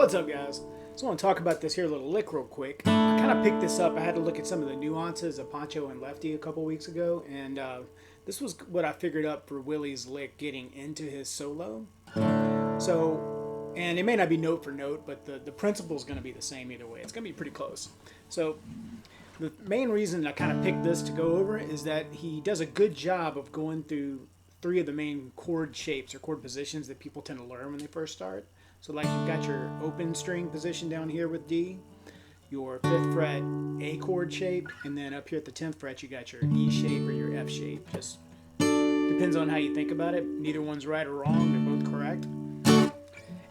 What's up, guys? Just want to talk about this here little lick real quick. I kind of picked this up. I had to look at some of the nuances of Pancho and Lefty a couple weeks ago, and this was what I figured up for Willie's lick getting into his solo. So, and it may not be note for note, but the principle is going to be the same either way. It's going to be pretty close. So, the main reason I kind of picked this to go over is that he does a good job of going through three of the main chord shapes or chord positions that people tend to learn when they first start. So like you've got your open string position down here with D, your 5th fret A chord shape, and then up here at the 10th fret you got your E shape or your F shape. Just depends on how you think about it. Neither one's right or wrong, they're both correct.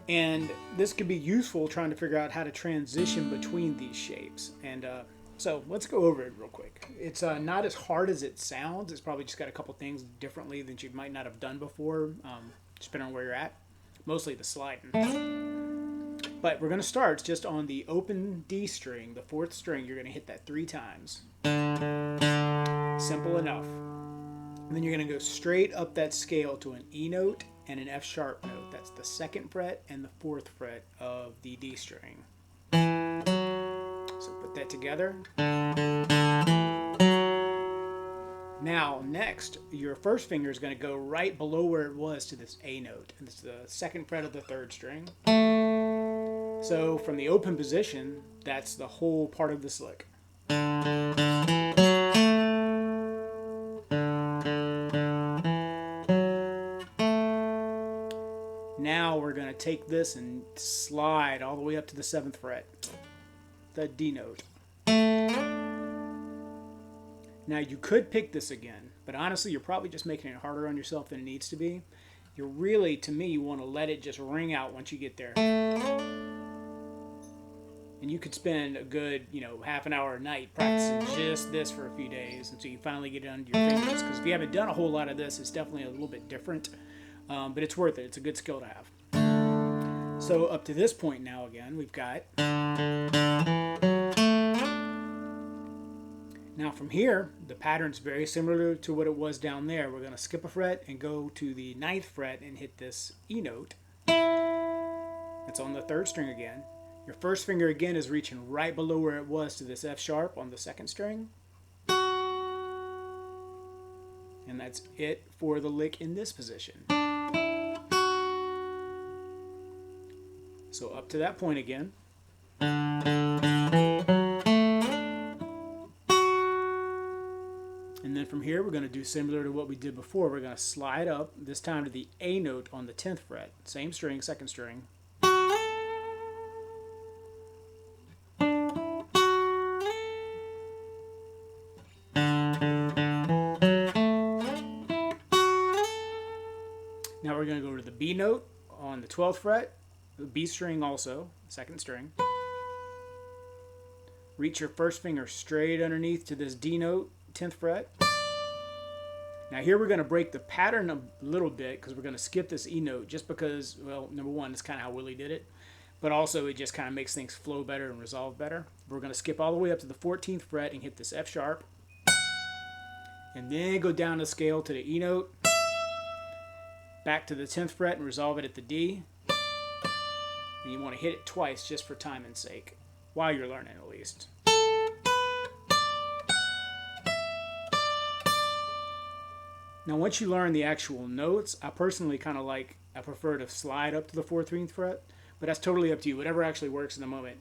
And this could be useful trying to figure out how to transition between these shapes. And so let's go over it real quick. It's not as hard as it sounds. It's probably just got a couple things differently that you might not have done before, depending on where you're at. Mostly the sliding. But we're going to start just on the open D string, the 4th string. You're going to hit that 3 times. Simple enough. And then you're going to go straight up that scale to an E note and an F sharp note. That's the 2nd fret and the 4th fret of the D string. So put that together. Now, next, your first finger is going to go right below where it was to this A note. And it's the 2nd fret of the 3rd string. So, from the open position, that's the whole part of this lick. Now, we're going to take this and slide all the way up to the 7th fret, the D note. Now, you could pick this again, but honestly, you're probably just making it harder on yourself than it needs to be. You're really, to me, you want to let it just ring out once you get there. And you could spend a good, half an hour a night practicing just this for a few days until you finally get it under your fingers. Because if you haven't done a whole lot of this, it's definitely a little bit different. But it's worth it. It's a good skill to have. So up to this point now, again, we've got... Now from here, the pattern's very similar to what it was down there. We're going to skip a fret and go to the 9th fret and hit this E note. It's on the 3rd string again. Your first finger again is reaching right below where it was to this F sharp on the 2nd string. And that's it for the lick in this position. So up to that point again. And then from here, we're going to do similar to what we did before. We're going to slide up, this time to the A note on the 10th fret. Same string, 2nd string. Now we're going to go to the B note on the 12th fret, the B string also, 2nd string. Reach your first finger straight underneath to this D note, 10th fret. Now here we're going to break the pattern a little bit because we're going to skip this E note just because, well, number one, it's kind of how Willie did it, but also it just kind of makes things flow better and resolve better. We're going to skip all the way up to the 14th fret and hit this F sharp, and then go down the scale to the E note, back to the 10th fret and resolve it at the D, and you want to hit it twice just for time and sake, while you're learning at least. Now, once you learn the actual notes, I personally I prefer to slide up to the 14th fret, but that's totally up to you, whatever actually works in the moment.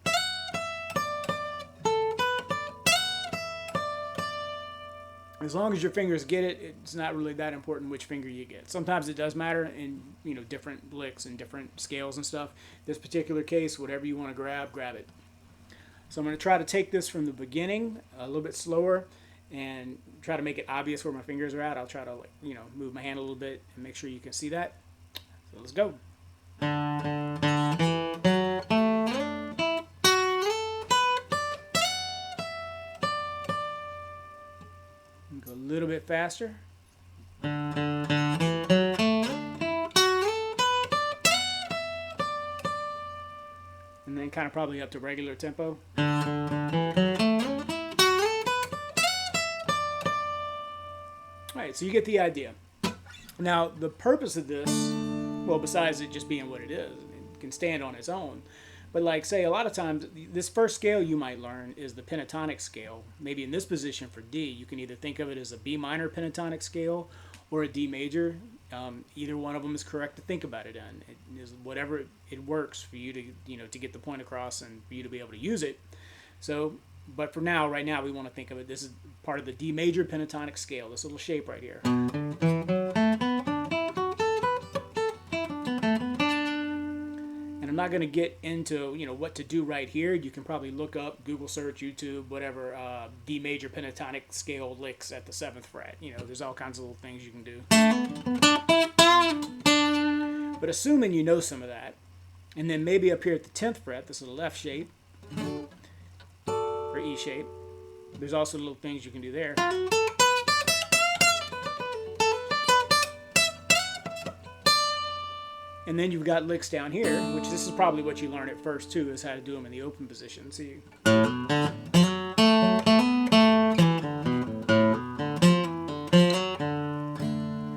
As long as your fingers get it, it's not really that important which finger you get. Sometimes it does matter in, different licks and different scales and stuff. This particular case, whatever you want to grab it. So I'm going to try to take this from the beginning, a little bit slower, and try to make it obvious where my fingers are at. I'll try to, move my hand a little bit and make sure you can see that. So let's go. Go a little bit faster. And then kind of probably up to regular tempo. Alright, so you get the idea. Now, the purpose of this, well, besides it just being what it is, it can stand on its own, But like say a lot of times this first scale you might learn is the pentatonic scale. Maybe in this position for D, you can either think of it as a B minor pentatonic scale or a D major. Either one of them is correct to think about it in. It is whatever it works for you to to get the point across and for you to be able to use it. So, but for now, right now, we want to think of it. This is part of the D major pentatonic scale. This little shape right here. I'm not going to get into what to do right here. You can probably look up, Google search, YouTube, whatever, D major pentatonic scale licks at the 7th fret. There's all kinds of little things you can do. But assuming you know some of that, and then maybe up here at the 10th fret, this little F shape or E shape, there's also little things you can do there. And then you've got licks down here, which this is probably what you learn at first too, is how to do them in the open position. So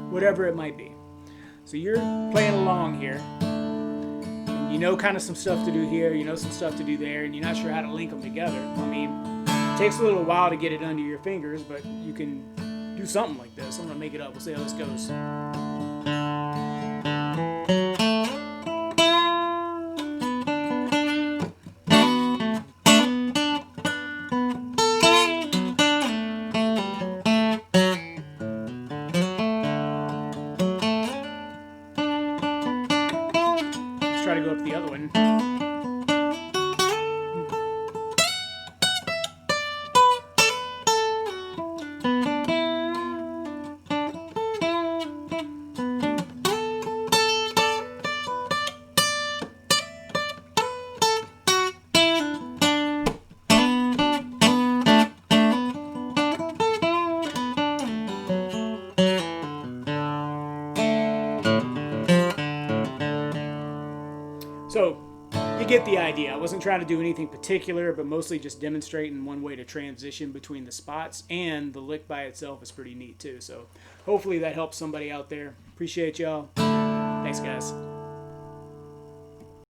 whatever it might be. So you're playing along here, and you know kind of some stuff to do here, you know some stuff to do there, and you're not sure how to link them together. I mean, it takes a little while to get it under your fingers, but you can do something like this. I'm going to make it up. We'll see how this goes. Try to go up the other one. So you get the idea. I wasn't trying to do anything particular, but mostly just demonstrating one way to transition between the spots, and the lick by itself is pretty neat too. So hopefully that helps somebody out there. Appreciate y'all. Thanks, guys.